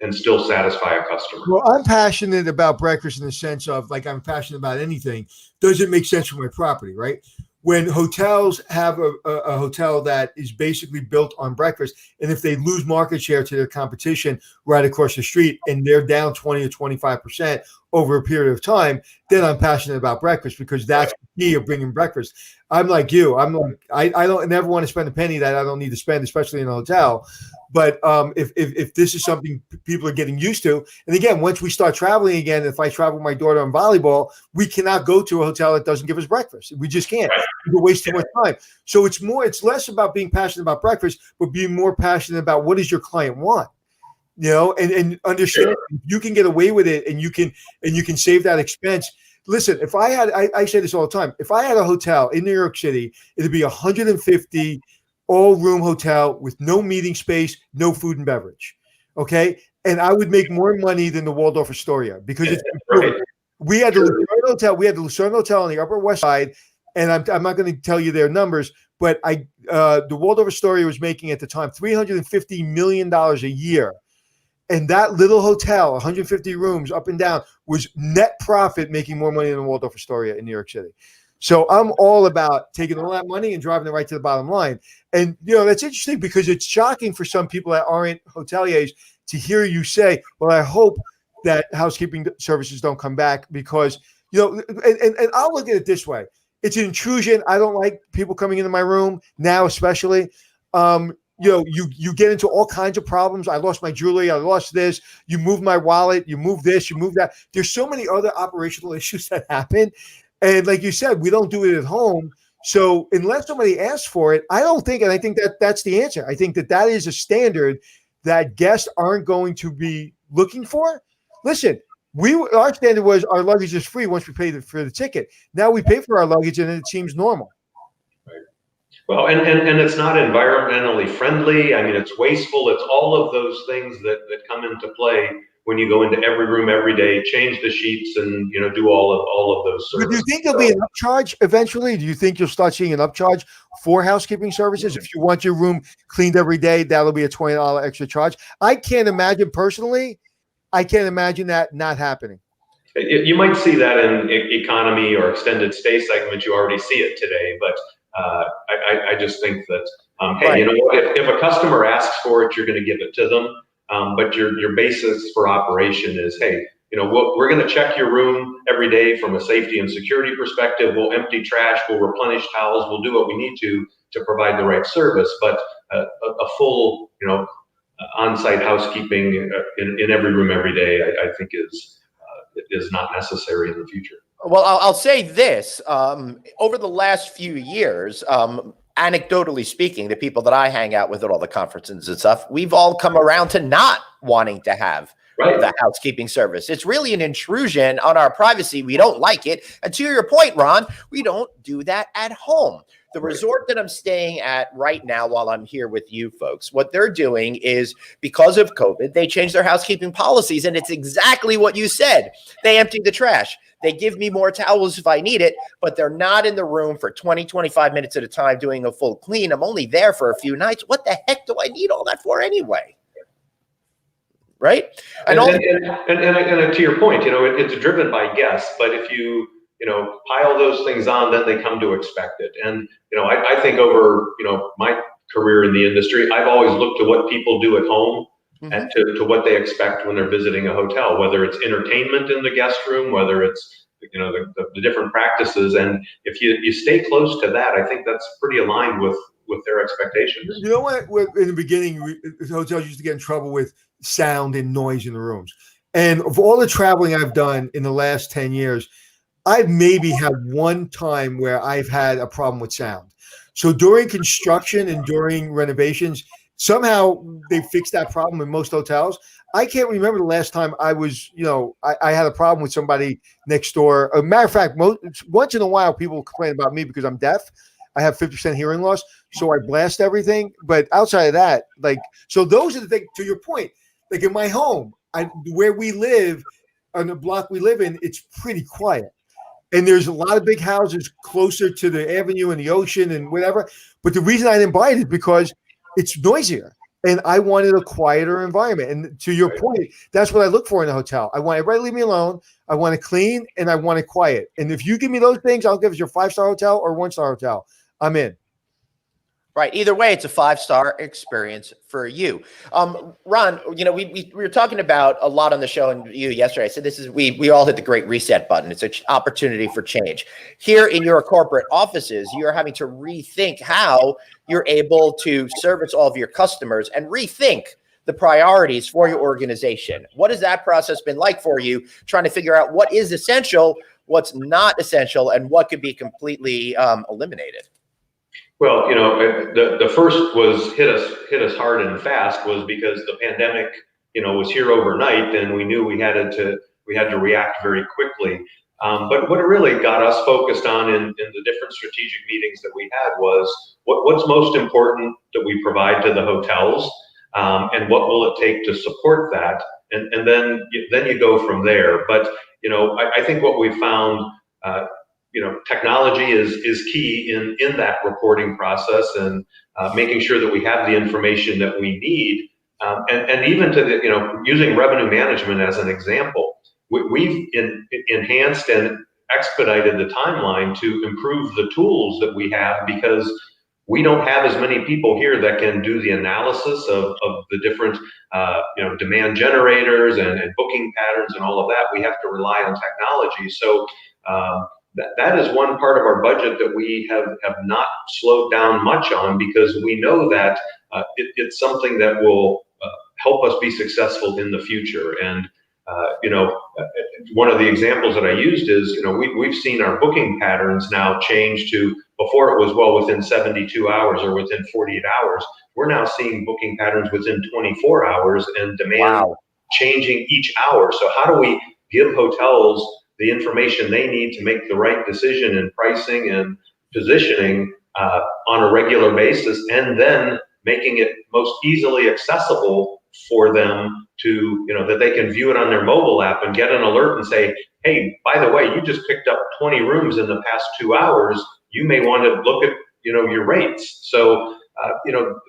and still satisfy a customer. Well, I'm passionate about breakfast in the sense of I'm passionate about anything. Does it make sense for my property, right? When hotels have a hotel that is basically built on breakfast, and if they lose market share to their competition right across the street and they're down 20 or 25% over a period of time, then I'm passionate about breakfast because that's the key of bringing breakfast. I'm like you. I don't never want to spend a penny that I don't need to spend, especially in a hotel. But if this is something people are getting used to, and again, once we start traveling again, if I travel with my daughter on volleyball, we cannot go to a hotel that doesn't give us breakfast. We just can't. We waste too much time. So it's less about being passionate about breakfast, but being more passionate about what does your client want, and understand you can get away with it, and you can save that expense. Listen, if I had, I say this all the time, if I had a hotel in New York City, it'd be 150 all-room hotel with no meeting space, no food and beverage, okay? And I would make more money than the Waldorf Astoria because we had the Lucerne Hotel. We had the Lucerne Hotel on the Upper West Side, and I'm not going to tell you their numbers, but the Waldorf Astoria was making at the time $350 million a year. And that little hotel, 150 rooms up and down, was net profit making more money than the Waldorf Astoria in New York City. So I'm all about taking all that money and driving it right to the bottom line. And, that's interesting because it's shocking for some people that aren't hoteliers to hear you say, well, I hope that housekeeping services don't come back because, and I'll look at it this way. It's an intrusion. I don't like people coming into my room now, especially. You get into all kinds of problems. I lost my jewelry. I lost this. You move my wallet. You move this. You move that. There's so many other operational issues that happen. And like you said, we don't do it at home. So unless somebody asks for it, I don't think, and I think that that's the answer. I think that that is a standard that guests aren't going to be looking for. Listen, our standard was our luggage is free once we pay for the ticket. Now we pay for our luggage and it seems normal. Right. Well, and it's not environmentally friendly. I mean, it's wasteful. It's all of those things that come into play when you go into every room every day, change the sheets, and do all of those services. But do you think there'll be an upcharge eventually? Do you think you'll start seeing an upcharge for housekeeping services? If you want your room cleaned every day, that'll be a $20 extra charge. I can't imagine personally. I can't imagine that not happening. You might see that in economy or extended stay segments. You already see it today, but I just think that hey, Right. If a customer asks for it, you're going to give it to them. But your basis for operation is, hey, we're going to check your room every day from a safety and security perspective. We'll empty trash, we'll replenish towels, we'll do what we need to provide the right service. But a full, on-site housekeeping in every room every day, I think is not necessary in the future. Well, I'll say this, over the last few years, anecdotally speaking, the people that I hang out with at all the conferences and stuff, we've all come around to not wanting to have the housekeeping service. It's really an intrusion on our privacy. We don't like it. And to your point, Ron, we don't do that at home. The resort that I'm staying at right now while I'm here with you folks, what they're doing is, because of COVID, they changed their housekeeping policies, and it's exactly what you said. They empty the trash. They give me more towels if I need it, but they're not in the room for 20, 25 minutes at a time doing a full clean. I'm only there for a few nights. What the heck do I need all that for anyway? Right? And to your point, it's driven by guests, but if you pile those things on, then they come to expect it. And, I think over, my career in the industry, I've always looked to what people do at home and to what they expect when they're visiting a hotel, whether it's entertainment in the guest room, whether it's, the different practices. And if you stay close to that, I think that's pretty aligned with their expectations. You know what? In the beginning, hotels used to get in trouble with sound and noise in the rooms. And of all the traveling I've done in the last 10 years, I've maybe had one time where I've had a problem with sound. So during construction and during renovations, somehow they fixed that problem in most hotels. I can't remember the last time I was, I had a problem with somebody next door. As a matter of fact, once in a while, people complain about me because I'm deaf. I have 50% hearing loss, so I blast everything. But outside of that, so those are the things, to your point, like in my home, where we live, on the block we live in, it's pretty quiet. And there's a lot of big houses closer to the avenue and the ocean and whatever. But the reason I didn't buy it is because it's noisier. And I wanted a quieter environment. And to your point, that's what I look for in a hotel. I want everybody to leave me alone. I want it clean and I want it quiet. And if you give me those things, I'll give it your 5-star hotel or 1-star hotel. I'm in. Right. Either way, it's a 5-star experience for you. Ron, we were talking about a lot on the show and you yesterday. I said we all hit the great reset button. It's an opportunity for change. Here in your corporate offices, you're having to rethink how you're able to service all of your customers and rethink the priorities for your organization. What has that process been like for you, trying to figure out what is essential, what's not essential, and what could be completely eliminated? Well, the first was hit us hard and fast was because the pandemic, was here overnight, and we knew we had to react very quickly. But what it really got us focused on in the different strategic meetings that we had was what's most important that we provide to the hotels, and what will it take to support that, and then you go from there. But I think what we found. Technology is key in that reporting process and making sure that we have the information that we need. And even to using revenue management as an example, we've enhanced and expedited the timeline to improve the tools that we have because we don't have as many people here that can do the analysis of the different demand generators and booking patterns and all of that. We have to rely on technology. So that is one part of our budget that we have not slowed down much on because we know that it's something that will help us be successful in the future. And one of the examples that I used is we've seen our booking patterns now change to before it was, well, within 72 hours or within 48 hours. We're now seeing booking patterns within 24 hours and demand Wow. changing each hour. So how do we give hotels the information they need to make the right decision in pricing and positioning on a regular basis, and then making it most easily accessible for them to, that they can view it on their mobile app and get an alert and say, hey, by the way, you just picked up 20 rooms in the past 2 hours. You may want to look at, your rates. So,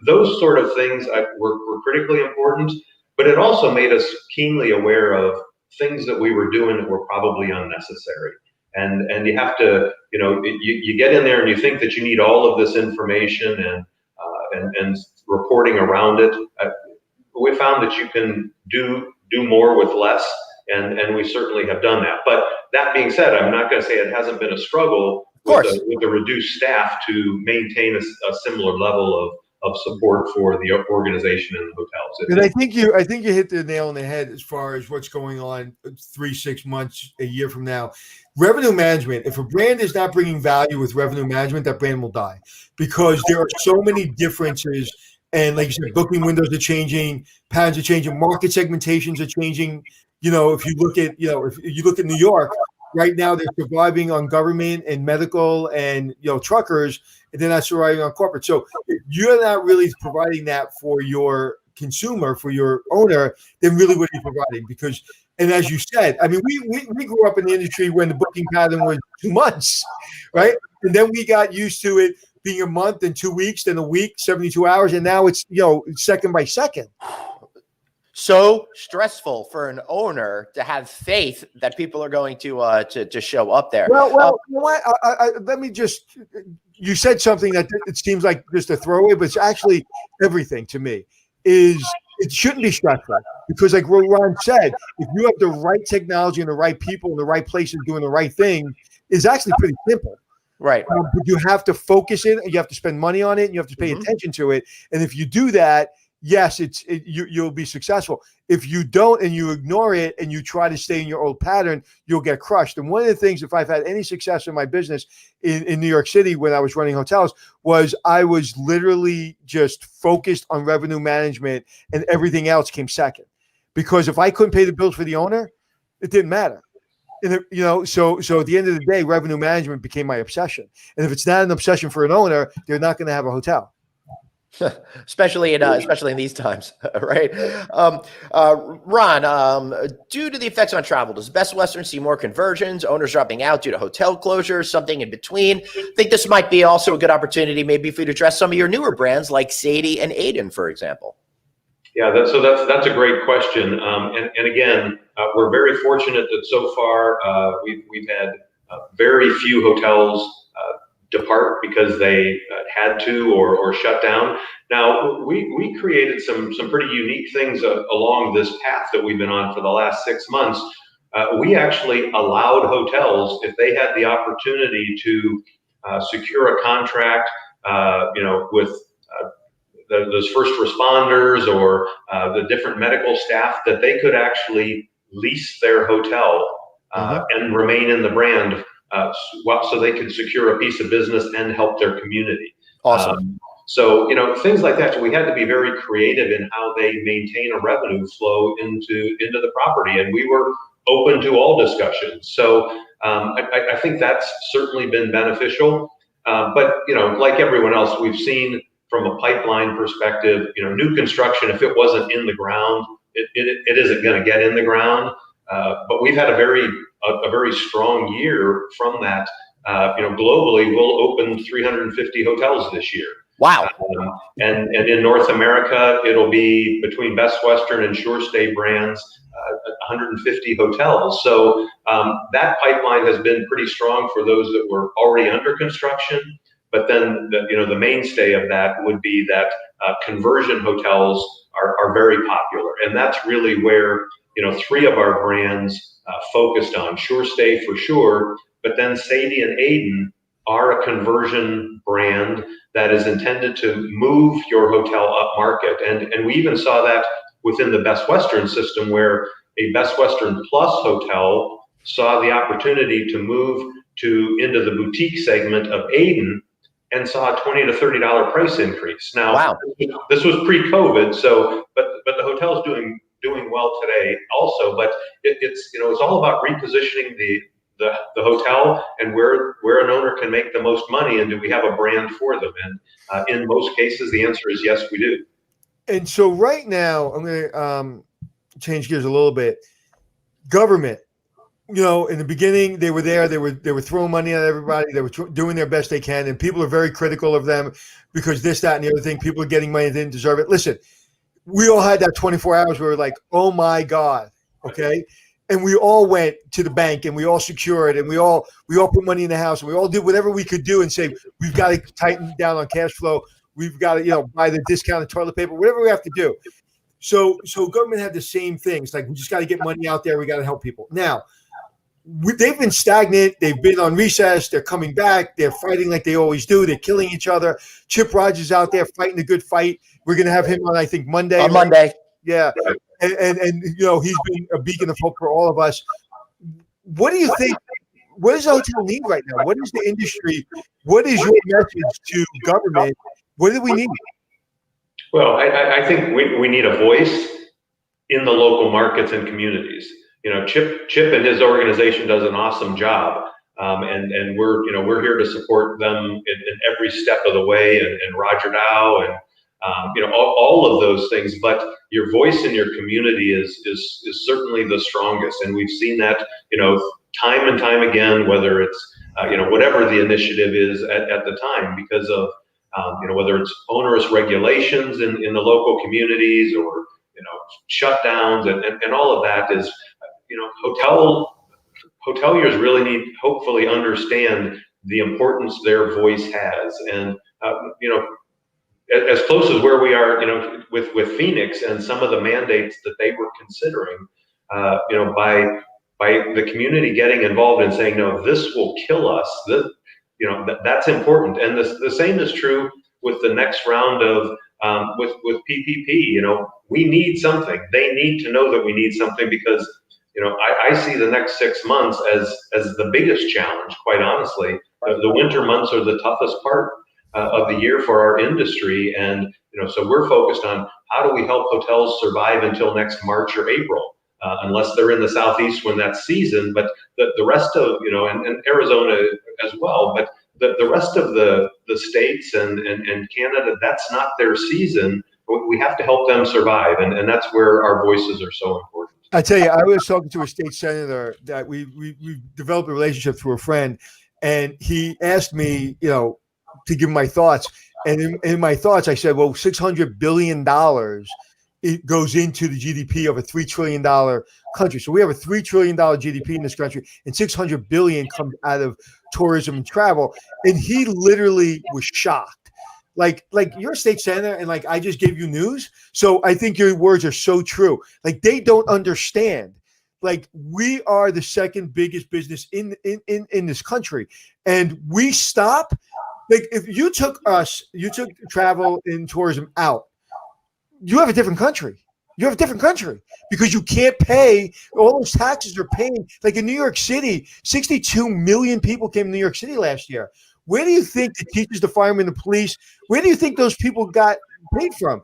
those sort of things were critically important, but it also made us keenly aware of things that we were doing that were probably unnecessary. And you have to, you get in there and you think that you need all of this information and reporting around it. We found that you can do more with less, and we certainly have done that. But that being said, I'm not going to say it hasn't been a struggle with the reduced staff to maintain a similar level of support for the organization and the hotels. And I think you hit the nail on the head as far as what's going on 3-6 months, a year from now. Revenue management, if a brand is not bringing value with revenue management, that brand will die, because there are so many differences. And like you said, booking windows are changing, patterns are changing, market segmentations are changing. If you look at, if you look at New York right now, they're surviving on government and medical and, truckers, and they're not surviving on corporate. So if you're not really providing that for your consumer, for your owner, then really what are you providing? Because, and as you said, I mean, we grew up in the industry when the booking pattern was 2 months, right? And then we got used to it being a month and 2 weeks, then a week, 72 hours. And now it's, second by second. So stressful for an owner to have faith that people are going to show up there. Well, you know what? Let me just, you said something that it seems like just a throwaway, but it's actually everything to me. It shouldn't be stressful, because like Ron said, if you have the right technology and the right people in the right places doing the right thing, it's actually pretty simple. Right. But you have to focus it, and you have to spend money on it, and you have to pay attention to it. And if you do that, yes, you'll be successful. If you don't and you ignore it and you try to stay in your old pattern, you'll get crushed. And one of the things, if I've had any success in my business in New York City when I was running hotels, was I was literally just focused on revenue management, and everything else came second. Because if I couldn't pay the bills for the owner, it didn't matter. And so at the end of the day, revenue management became my obsession. And if it's not an obsession for an owner, they're not going to have a hotel. especially in these times, right? Ron, due to the effects on travel, does Best Western see more conversions, owners dropping out due to hotel closures, something in between? I think this might be also a good opportunity maybe for you to address some of your newer brands like Sadie and Aiden, for example. Yeah, that's a great question. And again, we're very fortunate that so far we've had very few hotels depart because they had to or shut down. Now, we created some pretty unique things along this path that we've been on for the last 6 months. We actually allowed hotels, if they had the opportunity to secure a contract, with those first responders or the different medical staff, that they could actually lease their hotel and remain in the brand so they could secure a piece of business and help their community. Awesome. So, things like that. So we had to be very creative in how they maintain a revenue flow into the property, and we were open to all discussions. So I think that's certainly been beneficial. But like everyone else, we've seen from a pipeline perspective, new construction, if it wasn't in the ground, it isn't going to get in the ground. But we've had a very strong year from that. Globally, we'll open 350 hotels this year. Wow. And in North America, it'll be between Best Western and SureStay brands, 150 hotels. So that pipeline has been pretty strong for those that were already under construction. But then the mainstay of that would be that conversion hotels are very popular, and that's really where 3 of our brands focused on. SureStay for sure, but then Sadie and Aiden are a conversion brand that is intended to move your hotel up market. And we even saw that within the Best Western system, where a Best Western Plus hotel saw the opportunity to move into the boutique segment of Aiden, and saw a $20 to $30 price increase. Now, Wow. this was pre-COVID, so but the hotel's doing well today also. But it's it's all about repositioning the hotel and where an owner can make the most money, and do we have a brand for them? And in most cases, the answer is yes, we do. And so right now, I'm going to change gears a little bit. Government, in the beginning, they were there. They were throwing money at everybody. They were doing their best they can, and people are very critical of them because this, that, and the other thing. People are getting money they didn't deserve it. Listen, we all had that 24 hours where we were like, oh my God, okay? And we all went to the bank and we all secured and we all put money in the house and we all did whatever we could do and say, we've got to tighten down on cash flow. We've got to, buy the discounted toilet paper, whatever we have to do. So government had the same thing. It's like, we just got to get money out there. We got to help people. Now, they've been stagnant. They've been on recess. They're coming back. They're fighting like they always do. They're killing each other. Chip Rogers out there fighting a good fight. We're going to have him on, I think, Monday. On Monday. Yeah. And he's been a beacon of hope for all of us. What do you think? What does the hotel need right now? What is the industry? What is your message to government? What do we need? Well, I think we need a voice in the local markets and communities. Chip and his organization does an awesome job, and we're here to support them in every step of the way, and Roger Dow and all of those things. But your voice in your community is certainly the strongest, and we've seen that time and time again, whether it's whatever the initiative is at the time, because of whether it's onerous regulations in the local communities or shutdowns and all of that is hoteliers really need hopefully understand the importance their voice has. And as close as where we are with Phoenix and some of the mandates that they were considering, by the community getting involved and saying, no, this will kill us, that's important. And the same is true with the next round of with PPP. We need something. They need to know that we need something, because I see the next 6 months as the biggest challenge, quite honestly. The winter months are the toughest part of the year for our industry, and so we're focused on how do we help hotels survive until next March or April, unless they're in the Southeast when that's season. But the rest of and Arizona as well, but the rest of the states and Canada, that's not their season. We have to help them survive, and that's where our voices are so important. I tell you, I was talking to a state senator that we developed a relationship through a friend, and he asked me, to give my thoughts. And in my thoughts, I said, well, $600 billion it goes into the GDP of a $3 trillion country. So we have a $3 trillion GDP in this country, and $600 billion comes out of tourism and travel. And he literally was shocked. Like you're a state senator, and I just gave you news. So I think your words are so true. They don't understand. We are the second biggest business in this country, and we stop. If you took travel and tourism out, you have a different country. You have a different country because you can't pay all those taxes they're paying. In New York City, 62 million people came to New York City last year. Where do you think the teachers, the firemen, the police, where do you think those people got paid from?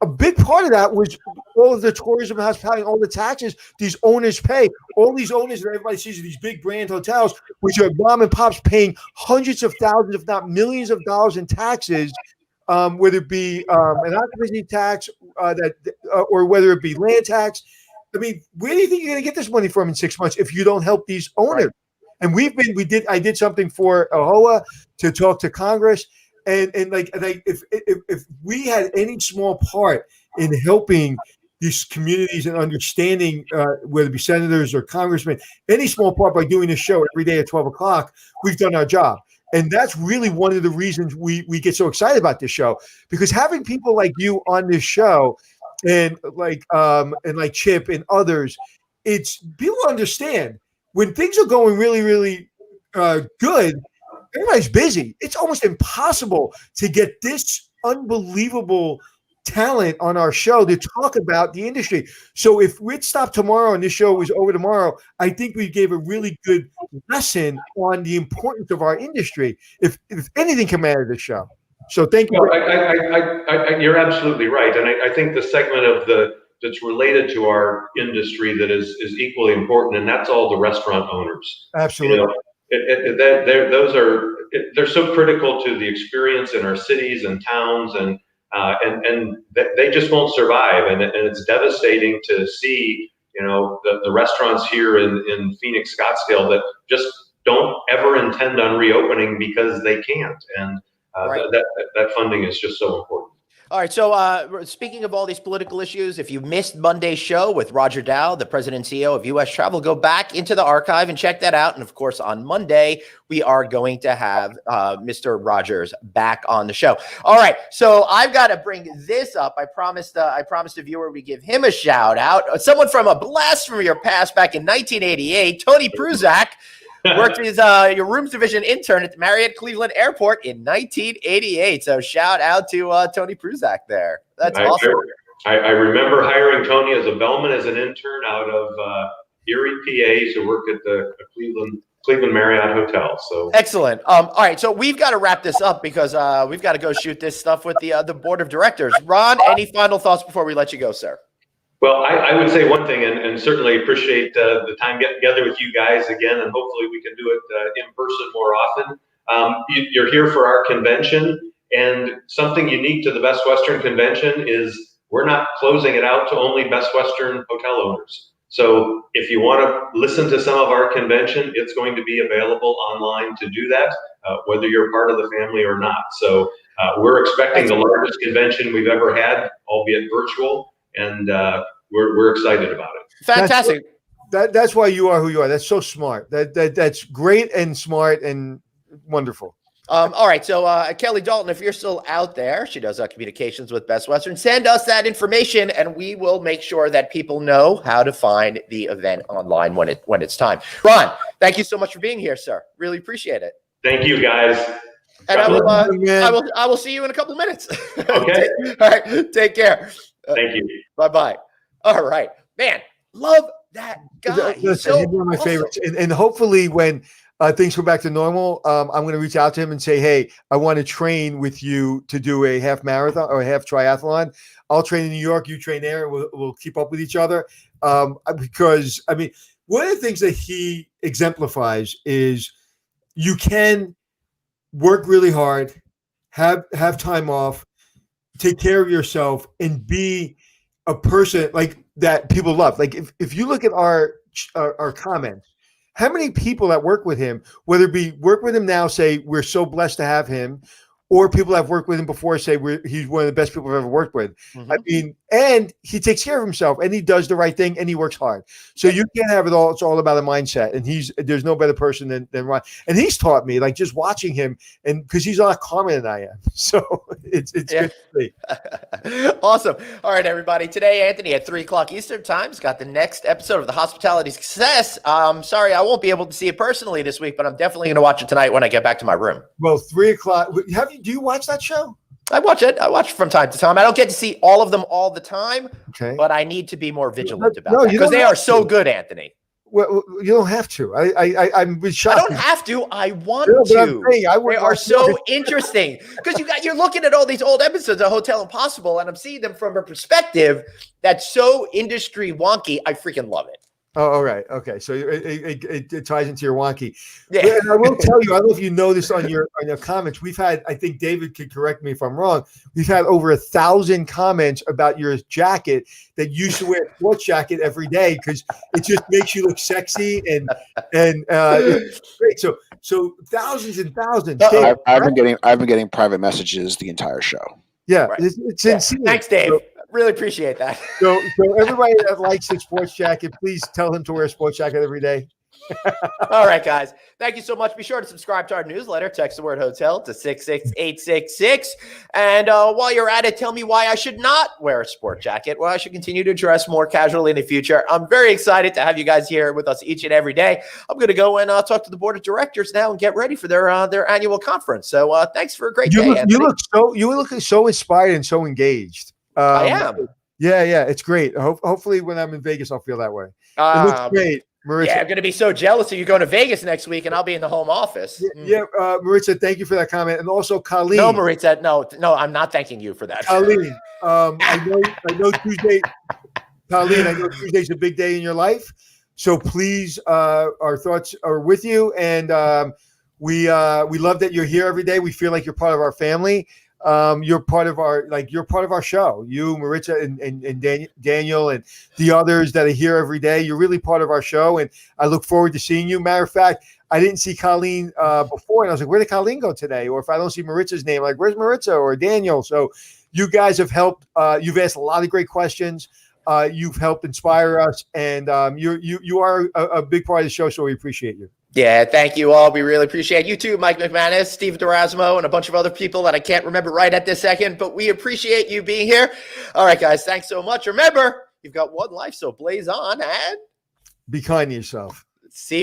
A big part of that was all of the tourism and hospitality, all the taxes these owners pay. All these owners that everybody sees are these big brand hotels, which are mom and pops paying hundreds of thousands, if not millions of dollars in taxes, whether it be an occupancy tax or whether it be land tax. I mean, where do you think you're going to get this money from in 6 months if you don't help these owners? Right. And I did something for AAA to talk to Congress, and if we had any small part in helping these communities and understanding, whether it be senators or congressmen, any small part by doing this show every day at 12 o'clock, we've done our job. And that's really one of the reasons we get so excited about this show, because having people like you on this show and like Chip and others, it's people understand when things are going really, really good, everybody's busy. It's almost impossible to get this unbelievable talent on our show to talk about the industry. So if we'd stopped tomorrow and this show was over tomorrow, I think we gave a really good lesson on the importance of our industry. If anything came out of this show. So thank you. Well, you're absolutely right. And I think the segment of that's related to our industry that is equally important, and that's all the restaurant owners. Absolutely. You know, they're so critical to the experience in our cities and towns, and they just won't survive. And it's devastating to see, you know, the restaurants here in Phoenix, Scottsdale that just don't ever intend on reopening because they can't. And that funding is just so important. All right. So speaking of all these political issues, if you missed Monday's show with Roger Dow, the president and CEO of U.S. Travel, go back into the archive and check that out. And of course, on Monday, we are going to have Mr. Rogers back on the show. All right. So I've got to bring this up. I promised the viewer we give him a shout out. Someone from a blast from your past back in 1988, Tony Pruzak. Worked as your rooms division intern at the Marriott Cleveland Airport in 1988. So shout out to Tony Pruzak there. That's awesome. I remember hiring Tony as a bellman as an intern out of Erie, PA, to work at the Cleveland Marriott Hotel. So excellent. All right, so we've got to wrap this up because we've got to go shoot this stuff with the board of directors. Ron, any final thoughts before we let you go, sir? Well, I would say one thing, and certainly appreciate the time getting together with you guys again, and hopefully we can do it in person more often. You're here for our convention, and something unique to the Best Western Convention is we're not closing it out to only Best Western hotel owners. So if you want to listen to some of our convention, it's going to be available online to do that, whether you're part of the family or not. So we're expecting the largest convention we've ever had, albeit virtual, and we're excited about it. Fantastic. That's why you are who you are. That's so smart. That's great and smart and wonderful. All right. So Kelly Dalton, if you're still out there, she does communications with Best Western. Send us that information, and we will make sure that people know how to find the event online when it's time. Ron, thank you so much for being here, sir. Really appreciate it. Thank you, guys. And I will see you in a couple of minutes. Okay. All right. Take care. Thank you. Bye-bye. All right, man. Love that guy. He's one of my favorites. And hopefully when things go back to normal, I'm going to reach out to him and say, hey, I want to train with you to do a half marathon or a half triathlon. I'll train in New York, you train there, and we'll keep up with each other. Because, I mean, one of the things that he exemplifies is you can work really hard, have time off, take care of yourself, and be a person like that people love. Like if you look at our comments, how many people that work with him, whether it be work with him now, say we're so blessed to have him, or people that have worked with him before say he's one of the best people I've ever worked with. Mm-hmm. I mean, and he takes care of himself, and he does the right thing, and he works hard. So you can't have it all. It's all about a mindset, and there's no better person than Ron. And he's taught me, like, just watching him, and because he's a lot calmer than I am. So it's good to see. Awesome. All right, everybody. Today, Anthony, at 3:00 Eastern Time, has got the next episode of the Hospitality Success. Sorry, I won't be able to see it personally this week, but I'm definitely going to watch it tonight when I get back to my room. Well, 3:00. Do you watch that show? I watch it. I watch it from time to time. I don't get to see all of them all the time, okay, but I need to be more vigilant about that because they are so good, Anthony. Well, you don't have to. I'm shocked. I don't have to. I want to. They are so interesting because you're looking at all these old episodes of Hotel Impossible, and I'm seeing them from a perspective that's so industry wonky. I freaking love it. Oh, all right. Okay. So it ties into your wonky. Yeah. And I will tell you, I don't know if you know this on your comments. We've had, I think David could correct me if I'm wrong. We've had over 1,000 comments about your jacket that you should wear a sports jacket every day because it just makes you look sexy and it's great. So thousands and thousands. Dave, I've been getting private messages the entire show. Yeah. Right. It's insane. Thanks, Dave. Really appreciate that. So everybody that likes a sports jacket, please tell him to wear a sports jacket every day. All right, guys. Thank you so much. Be sure to subscribe to our newsletter. Text the word hotel to 66866. And while you're at it, tell me why I should not wear a sport jacket. Why I should continue to dress more casually in the future. I'm very excited to have you guys here with us each and every day. I'm going to go and talk to the board of directors now and get ready for their annual conference. So thanks for a great day. You look so inspired and so engaged. I am. Yeah, it's great. Hopefully, when I'm in Vegas, I'll feel that way. It looks great, Maritza. Yeah, I'm going to be so jealous of you going to Vegas next week, and I'll be in the home office. Maritza, thank you for that comment, and also Colleen. No, Maritza, no, I'm not thanking you for that. Colleen, I know Tuesday. Colleen, I know Tuesday's a big day in your life, so please, our thoughts are with you, and we love that you're here every day. We feel like you're part of our family. You're part of our show. You, Maritza, and Daniel, and the others that are here every day. You're really part of our show, and I look forward to seeing you. Matter of fact, I didn't see Colleen before, and I was like, "Where did Colleen go today?" Or if I don't see Maritza's name, like, "Where's Maritza or Daniel?" So, you guys have helped. You've asked a lot of great questions. You've helped inspire us, and you are a big part of the show. So we appreciate you. Yeah, thank you all. We really appreciate you too, Mike McManus, Steve D'Erasmo, and a bunch of other people that I can't remember right at this second, but we appreciate you being here. All right, guys, thanks so much. Remember, you've got one life, so blaze on and be kind to yourself. See you.